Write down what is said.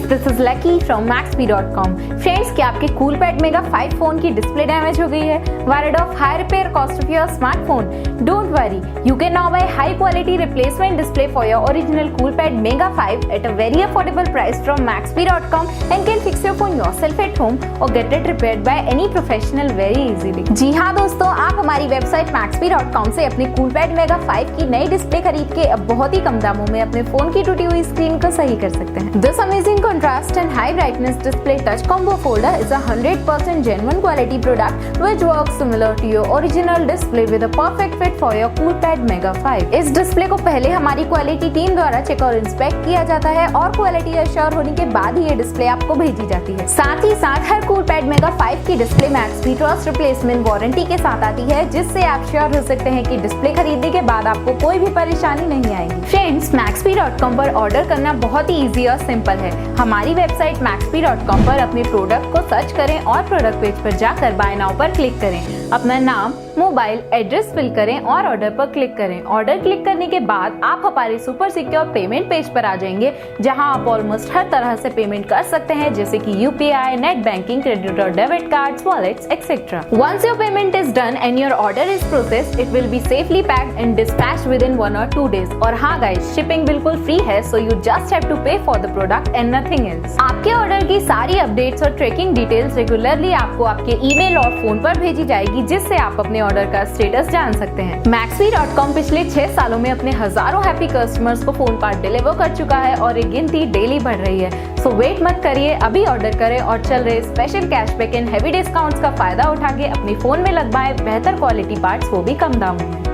this is Lucky from Maxbhi.com. Friends, क्या आपके Coolpad Mega 5 phone की डिस्प्ले डैमेज हो गई है? Worried of high repair cost of your smartphone? Don't worry, you can now buy high quality replacement display for your original Coolpad Mega 5 at a very affordable price from Maxbhi.com and can fix your phone yourself at home or get it repaired by any professional very easily. जी हाँ दोस्तों, आप हमारी website Maxbhi.com से अपने Coolpad Mega 5 की नई display खरीद के अब बहुत ही कम दामों में अपने फोन की टूटी हुई स्क्रीन को सही कर सकते हैं। This amazing contrast and high brightness display touch combo folder is a 100% genuine quality product which works similar to your original display with a perfect fit for your Coolpad Mega 5. इस display को पहले हमारी quality team द्वारा check और inspect किया जाता है और क्वालिटी एश्योर होने के बाद ही ये डिस्प्ले आपको भेजी जाती है। साथ ही साथ हर Coolpad Mega 5 की display Maxbhi trust replacement warranty के साथ आती है, जिससे आप श्योर हो सकते हैं कि डिस्प्ले खरीदने के बाद आपको कोई भी परेशानी नहीं आएगी। फ्रेंड्स, Maxbhi.com पर ऑर्डर करना बहुत ही इजी और सिंपल है। हमारी वेबसाइट Maxbhi.com पर अपने प्रोडक्ट को सर्च करें और प्रोडक्ट पेज पर जाकर बाय नाउ पर क्लिक करें। अपना नाम, मोबाइल एड्रेस फिल करें और ऑर्डर पर क्लिक करें। ऑर्डर क्लिक करने के बाद आप हमारे सुपर सिक्योर पेमेंट पेज पर आ जाएंगे, जहां आप ऑलमोस्ट हर तरह से पेमेंट कर सकते हैं, जैसे कि यूपीआई, नेट बैंकिंग, क्रेडिट और debit cards, wallets etcetera. Once your payment is done and your order is processed, it will be safely packed and dispatched within 1 or 2 days। और हाँ गाइस, शिपिंग बिल्कुल free है, so you just have to pay for the product and nothing else. आपके order की सारी updates और tracking details regularly आपको आपके ईमेल और फोन पर भेजी जाएगी, जिससे आप अपने ऑर्डर का स्टेटस जान सकते हैं। Maxbhi.com पिछले 6 सालों में अपने हजारों हैप्पी कस्टमर्स को फोन पार्ट डिलीवर कर चुका है और ये गिनती डेली बढ़ रही है। सो वेट मत करिए, अभी ऑर्डर करें और चल रहे special cashback and heavy discounts का फायदा उठा के अपने फोन में लगवाएं बेहतर क्वालिटी पार्ट्स, वो भी कम दामों में।